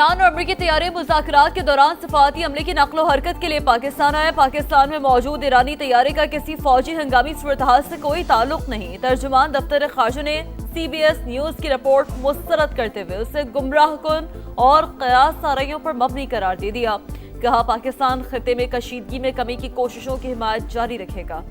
Iran और अमेरिकी तैयारी मुज़ाकरात के दौरान सफारती अमले की नकलो हरकत के लिए पाकिस्तान आए। पाकिस्तान में मौजूद ईरानी तैयारी का किसी फौजी हंगामी सूरत-हाल से कोई ताल्लुक नहीं। तर्जुमान दफ्तर खारजा ने CBS न्यूज की रिपोर्ट मुस्तरद करते हुए उसे गुमराहकुन और क़यास आराइयों पर मबनी करार दे दिया। कहा पाकिस्तान खित्ते में कशीदगी में कमी की कोशिशों की हिमायत जारी रखेगा।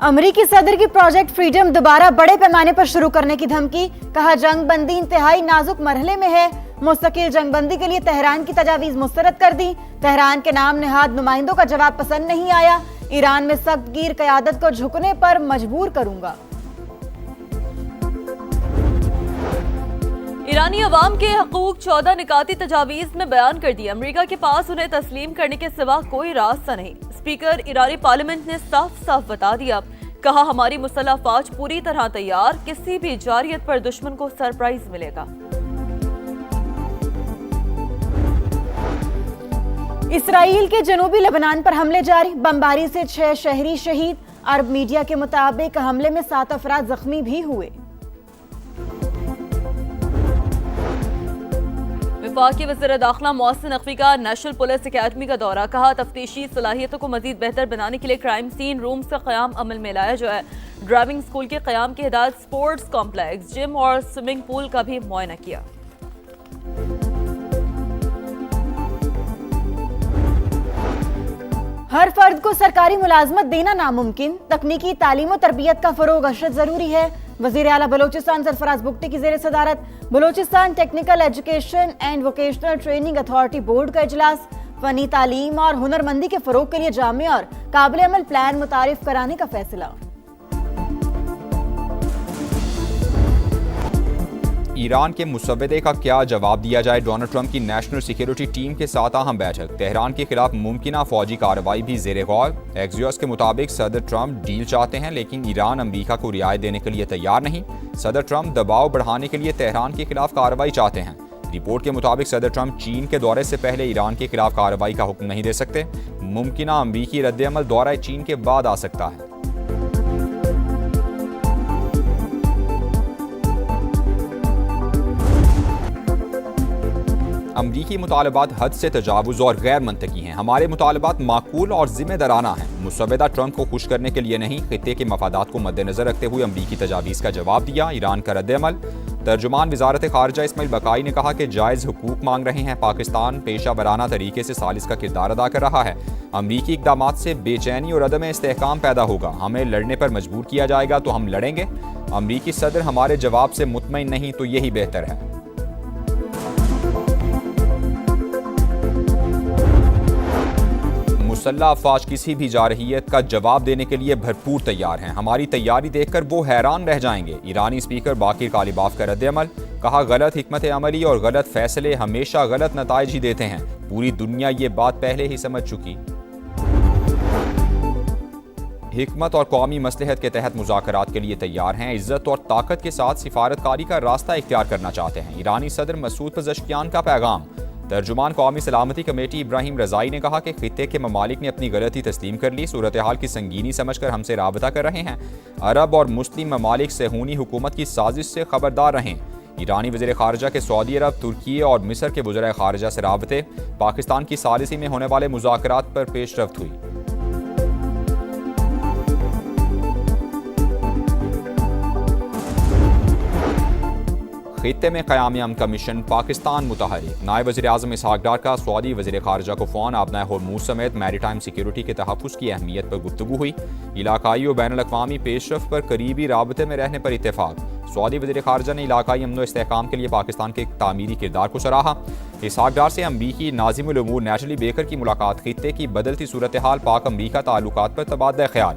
अमेरिकी सदर की प्रोजेक्ट फ्रीडम दोबारा बड़े पैमाने पर शुरू करने की धमकी। कहा जंग बंदी इंतहाई नाजुक मरहले में है। मुस्तकिल जंग बंदी के लिए तेहरान की तजावीज मुस्तरद कर दी। तेहरान के नाम नेहाद नुमाइंदों का जवाब पसंद नहीं आया। ईरान में सख्त गिर क़यादत को झुकने पर मजबूर करूंगा। ईरानी अवाम के हकूक 14 निकाती तजावीज में बयान कर दिया। अमेरिका के पास उन्हें तस्लीम करने के सिवा कोई रास्ता नहीं। स्पीकर ईरानी पार्लियामेंट ने साफ साफ बता दिया। कहा हमारी मुसल्लह फौज पूरी तरह तैयार, किसी भी जारियत पर दुश्मन को सरप्राइज मिलेगा। इसराइल के जनूबी लेबनान पर हमले जारी। बमबारी से 6 शहरी शहीद। अरब मीडिया के मुताबिक हमले में 7 अफराद जख्मी भी हुए। वफाकी वज़ीर दाखिला मोहसिन नकवी का नेशनल पुलिस अकेडमी का दौरा। कहा तफ्तीशी सलाहियतों को मजीद बेहतर बनाने के लिए क्राइम सीन रूम्स का क़याम अमल में लाया जो है। ड्राइविंग स्कूल के क़याम की हिदायत। स्पोर्ट्स कॉम्प्लेक्स, जिम और स्विमिंग पूल का भी मुआयना किया। हर फर्द को सरकारी मुलाजमत देना नामुमकिन। तकनीकी तालीम और तरबियत का फरोग अशद जरूरी है। वज़ीर आला बलोचिस्तान सरफराज बुगटी की ज़ेर सदारत Balochistan technical education and vocational training authority board का इजलास। फनी तालीम और हुनरमंदी के फरोग के लिए जामे और काबिल अमल प्लान मुतारिफ कराने का फैसला। ईरान के मुसव्वदे का क्या जवाब दिया जाए। डोनाल्ड ट्रंप की नेशनल सिक्योरिटी टीम के साथ अहम बैठक। तेहरान के खिलाफ मुमकिन फौजी कार्रवाई भी ज़ेर गौर। एक्सियोस के मुताबिक सदर ट्रंप डील चाहते हैं लेकिन ईरान अमेरिका को रियायत देने के लिए तैयार नहीं। सदर ट्रंप दबाव बढ़ाने के लिए तेहरान के खिलाफ कार्रवाई चाहते हैं। रिपोर्ट के मुताबिक सदर ट्रंप चीन के दौरे से पहले ईरान के खिलाफ कार्रवाई का हुक्म नहीं दे सकते। मुमकिन अमेरिकी रद्द-ए-अमल दौरा चीन के बाद आ सकता है। अमरीकी मुतालबात हद से तजावुज़ और गैर मंतकी हैं। हमारे मुतालबात माकूल और जिम्मेदाराना हैं। मुसव्वदा ट्रंप को खुश करने के लिए नहीं, खित्ते के मफादात को मद्देनजर रखते हुए अमरीकी तजावीज़ का जवाब दिया। ईरान का रद्द-ए-अमल। तर्जुमान वजारत खारजा इस्माइल बकाई ने कहा कि जायज़ हुकूक मांग रहे हैं। पाकिस्तान पेशा वराना तरीके से सालिस का किरदार अदा कर रहा है। अमरीकी इक़दामात से बेचैनी और अदम इस्तेहकाम पैदा होगा। हमें लड़ने पर मजबूर किया जाएगा तो हम लड़ेंगे। अमरीकी सदर हमारे जवाब से मुतमईन नहीं तो यही बेहतर है। मुसल्लह अफवाज किसी भी जारहियत का जवाब देने के लिए भरपूर तैयार हैं। हमारी तैयारी देखकर वो हैरान रह जाएंगे। ईरानी स्पीकर बाकिर कालिबाफ का रद्द-ए-अमल। कहा गलत हिकमत अमली और गलत फैसले हमेशा गलत नताइज ही देते हैं। पूरी दुनिया ये बात पहले ही समझ चुकी। हिकमत और कौमी मसलहत के तहत मुज़ाकरात के लिए तैयार हैं। इज्जत और ताकत के साथ सिफारतकारी का रास्ता इख्तियार करना चाहते हैं। ईरानी सदर मसूद पज़ेश्कियान का पैगाम। तर्जुमान कौमी सलामती कमेटी इब्राहिम रज़ाई ने कहा कि खित्ते के ममालिक ने अपनी गलती तस्लीम कर ली, सूरत हाल की संगीनी समझकर हमसे राबता कर रहे हैं। अरब और मुस्लिम ममालिक सेहूनी हुकूमत की साजिश से खबरदार रहें। ईरानी वज़ीर खारजा के सऊदी अरब, तुर्की और मिस्र के वज़ीर खारजा से राबते। पाकिस्तान की सालिसी में होने वाले मुज़ाकरात पर पेशरफ्त हुई। खित्ते में क़याम अमन कमीशन पाकिस्तान मुतहरिक। नायब वज़ीर आज़म इसहाक डार का सऊदी वज़ीर खारजा को फ़ोन। आपनाए होर्मुज़ समेत मैरीटाइम सिक्योरिटी के तहफ़्फ़ुज़ की अहमियत पर गुफ्तगू हुई। इलाकाई और बैनुल अक़वामी पेशरफ़्त पर करीबी राबते में रहने पर इत्तेफ़ाक़। सऊदी वज़ीर खारजा ने इलाकाई अमन व इस्तेहकाम के लिए पाकिस्तान के तामीरी किरदार को सराहा। इसहाक डार से अमरीकी नाज़िमुल उमूर नेटली बेकर की मुलाकात। खित्ते की बदलती सूरत हाल, पाक अमरीका ताल्लुकात पर तबादला ख्याल।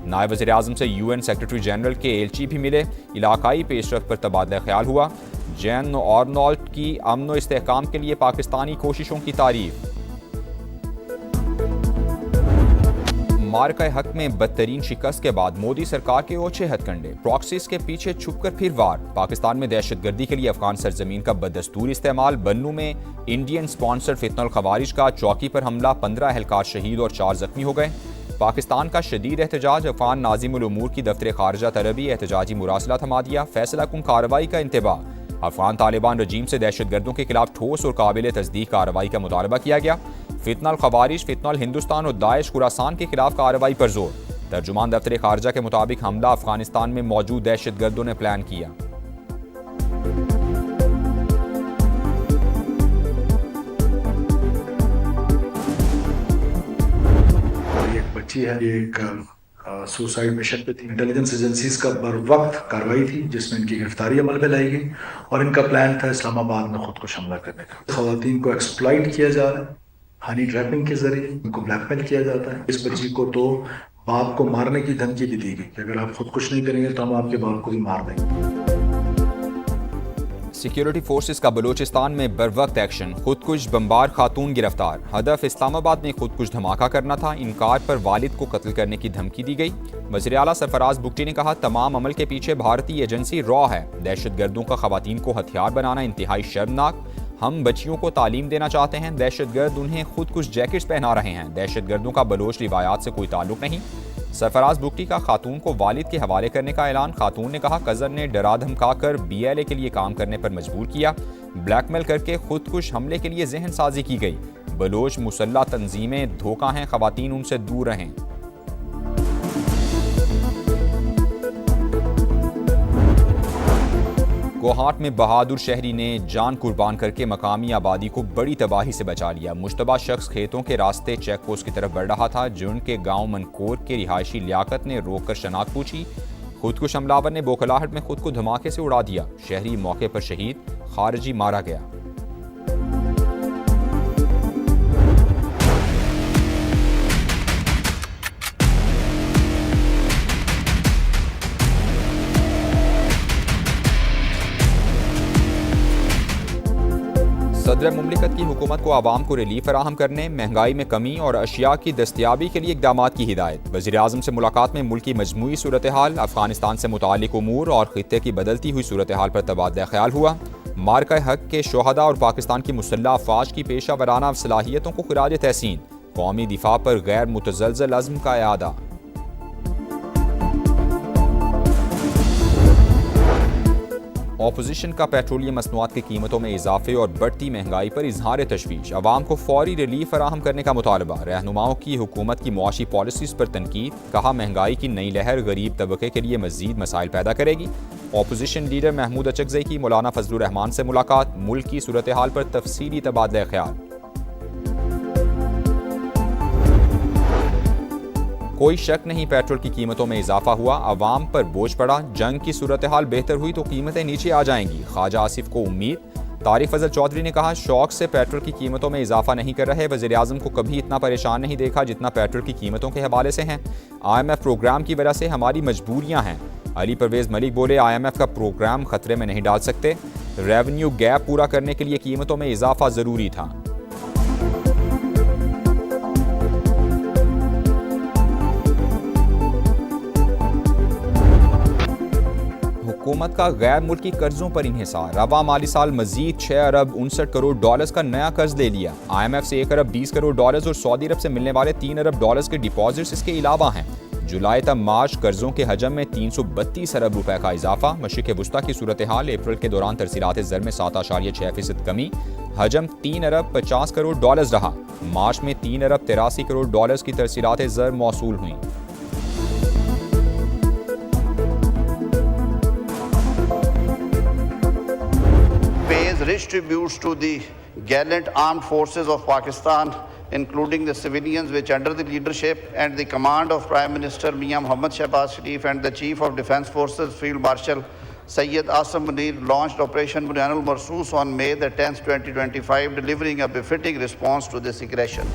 नायब वज़ीर आज़म से UN सेक्रेटरी जनरल के एलची भी मिले। इलाकाई पेशरफ्त पर तबादला ख्याल हुआ। जैन ऑर्नोल्ट की अमन व इस्तेहकाम के लिए पाकिस्तानी कोशिशों की तारीफ। मार्का हक में बदतरीन शिकस्त के बाद मोदी सरकार के ओछे हथकंडे। प्रॉक्सीज के पीछे छुपकर फिर वार। पाकिस्तान में दहशतगर्दी के लिए अफगान सरजमीन का बदस्तूर इस्तेमाल। बन्नू में इंडियन स्पॉन्सर्ड फितनल खवारिज का चौकी पर हमला, 15 एहलकार शहीद और 4 जख्मी हो गए। पाकिस्तान का शदीद एहतजाज, अफगान नाज़िमुल उमूर की दफ्तर खारजा तरबी एहतजाजी मुरासला थमा दिया, फैसला कुन कार्रवाई का इंतबाह। अफगान तालिबान रजीम से दहशतगर्दों के खिलाफ ठोस और काबिल तस्दीक कार्रवाई का मुतालबा किया गया। फितनल खवारिज, फितनल हिंदुस्तान और दाइश खुरासान के खिलाफ कार्रवाई पर जोर। तर्जुमान दफ्तर खारजा के मुताबिक हमला अफगानिस्तान में मौजूद दहशतगर्दों ने प्लान किया। एक बच्ची है, ये एक सुसाइड मिशन पे थी। इंटेलिजेंस एजेंसीज का बर वक्त कार्रवाई थी जिसमें इनकी गिरफ्तारी अमल में लाई गई और इनका प्लान था इस्लामाबाद में खुद को हमला करने का। खवातीन को एक्सप्लॉइट किया जा रहा है, हनी ट्रैपिंग के जरिए इनको ब्लैकमेल किया जाता है। इस बच्ची को तो बाप को मारने की धमकी भी दी गई कि अगर आप खुदकुश नहीं करेंगे तो हम आपके बाप को भी मार देंगे। सिक्योरिटी फोर्सेस का बलूचिस्तान में बरवक्त एक्शन, खुदकुश बमबार खातून गिरफ्तार। हदफ इस्लामाबाद में खुदकुश धमाका करना था, इनकार पर वालिद को कत्ल करने की धमकी दी गई। वज़ीर आला सरफराज बुगटी ने कहा, तमाम अमल के पीछे भारतीय एजेंसी रॉ है। दहशतगर्दों का खवातीन को हथियार बनाना इंतहाई शर्मनाक। हम बच्चियों को तालीम देना चाहते हैं, दहशतगर्द उन्हें खुद कुछ जैकेट्स पहना रहे हैं। दहशतगर्दों का बलोच रिवायात से कोई ताल्लुक नहीं। सरफराज बुगटी का खातून को वालिद के हवाले करने का ऐलान। खातून ने कहा, कज़न ने डरा धमका कर BLA के लिए काम करने पर मजबूर किया। ब्लैकमेल करके खुदकुश हमले के लिए जहन साजी की गई। बलोच मुसल्ला तंजीमें धोखा हैं, खवातीन उनसे दूर रहें। गोहाट में बहादुर शहरी ने जान कुर्बान करके मकामी आबादी को बड़ी तबाही से बचा लिया। मुश्तबा शख्स खेतों के रास्ते चेक पोस्ट की तरफ बढ़ रहा था। जुर्न के गांव मनकोर के रिहायशी लियाकत ने रोककर शनाख्त पूछी। खुदकुश हमलावर ने बोखलाहट में खुद को धमाके से उड़ा दिया। शहरी मौके पर शहीद, खारजी मारा गया। सदर मुमलिकत की हुकूमत को आवाम को रिलीफ फराहम करने, महंगाई में कमी और अशिया की दस्तियाबी के लिए इकदाम की हिदायत। वज़ीर आज़म से मुलाकात में मुल्क की मजमूई सूरत हाल, अफगानिस्तान से मुतालिक उमूर और खित्ते की बदलती हुई सूरत हाल पर तबादला ख्याल हुआ। मार्का हक के शोहदा और पाकिस्तान की मुसल्लह अफवाज की पेशा वराना सलाहियतों को खिराज तहसीन। कौमी दिफा पर गैर मुतज़लज़ल अज़्म का यादा। ऑपोजिशन का पेट्रोलियम मसनूआत की कीमतों में इजाफे और बढ़ती महंगाई पर इजहार तशवीश। अवाम को फौरी रिलीफ फराहम करने का मुतालबा। रहनुमाओं की हुकूमत की मुआशी पॉलिसीज पर तनकीद। कहा, महंगाई की नई लहर गरीब तबके के लिए मजीद मसाइल पैदा करेगी। ऑपोजिशन लीडर महमूद अचकज़ई की मौलाना फजलुर रहमान से मुलाकात। मुल्क की सूरत हाल पर तफसीली तबादला ख्याल। कोई शक नहीं, पेट्रोल की कीमतों में इजाफा हुआ, अवाम पर बोझ पड़ा। जंग की सूरत हाल बेहतर हुई तो कीमतें नीचे आ जाएंगी। ख्वाजा आसिफ को उम्मीद। तारिक फजल चौधरी ने कहा, शौक से पेट्रोल की कीमतों में इजाफा नहीं कर रहे। वज़ीर आज़म को कभी इतना परेशान नहीं देखा जितना पेट्रोल की कीमतों के हवाले से हैं। IMF प्रोग्राम की वजह से हमारी मजबूरियां हैं। अली परवेज़ मलिक बोले, IMF का प्रोग्राम खतरे में नहीं डाल सकते। रेवेन्यू गैप पूरा करने के लिए कीमतों में इजाफा ज़रूरी था। हुकूमत का गैर मुल्की कर्जों पर इन्हिसार। रवा माली साल मजीद 6 अरब 59 करोड़ डॉलर्स का नया कर्ज ले लिया। IMF से 1 अरब 20 करोड़ डॉलर्स और सऊदी अरब से मिलने वाले 3 अरब डॉलर्स के डिपॉजिट्स इसके अलावा हैं। जुलाई तक मार्च कर्जों के हजम में 332 अरब रुपए का इजाफा। मशरिक़ वुस्ता की सूरत हाल, अप्रैल के दौरान तरसीलात ज़र में 7.6% कमी। हजम 3 अरब 50 करोड़ डॉलर्स रहा। मार्च में 3 अरब 83 करोड़ डॉलर्स की तरसीलात ज़र मौसूल हुई। Rich tributes to the gallant armed forces of Pakistan, including the civilians which under the leadership and the command of Prime Minister Mian Mohammad Shehbaz Sharif and the Chief of Defence Forces Field Marshal Syed Asim Munir launched Operation Bunyanul Marsus on May the 10th, 2025, delivering a befitting response to this aggression.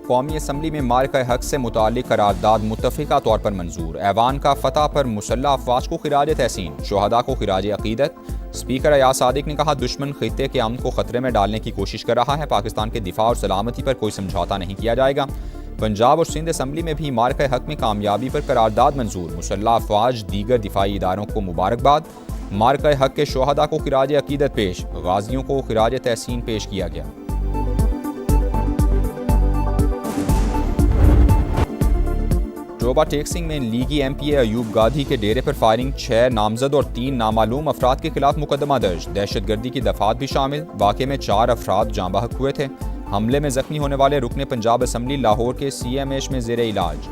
कौमी assembly में मार्का हक से मुतालिक करारदाद मुत्तफ़िका तौर पर मंजूर। ऐवान का फतह पर मुसल्लह अफवाज को खिराज तहसीन, शोहदा को खिराज अकीदत। स्पीकर अयाज सादिक ने कहा, दुश्मन खित्ते के अमन को खतरे में डालने की कोशिश कर रहा है। पाकिस्तान के दिफा और सलामती पर कोई समझौता नहीं किया जाएगा। पंजाब और सिंध असम्बली में भी मार्का हक में कामयाबी पर करारदाद मंजूर। मुसल्लह अफवाज दीगर दिफाई इदारों को मुबारकबाद। मार्का हक के शोहदा को खिराज अकीदत पेश, गाजियों को खिराज तहसीन पेश किया गया। शोबा टेक्सिंग में लीगी MPA अयूब गाधी के डेरे पर फायरिंग, 6 नामजद और 3 नामालूम अफराद के खिलाफ मुकदमा दर्ज। दहशतगर्दी की दफात भी शामिल। वाक़े में 4 अफराद जाँ बहक हुए थे। हमले में जख्मी होने वाले रुकने पंजाब असम्बली लाहौर के CMH में ज़ेरे इलाज।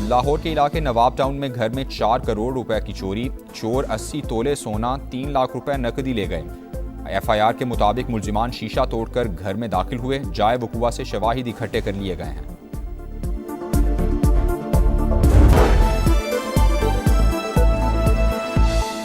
लाहौर के इलाके नवाब टाउन में घर में 4 करोड़ रुपए की चोरी। चोर 80 तोले सोना, 3 लाख रुपए नकदी ले गए। FIR के मुताबिक मुलजिमान शीशा तोड़कर घर में दाखिल हुए। जाए वकुआ से शवाहिद इकट्ठे कर लिए गए हैं।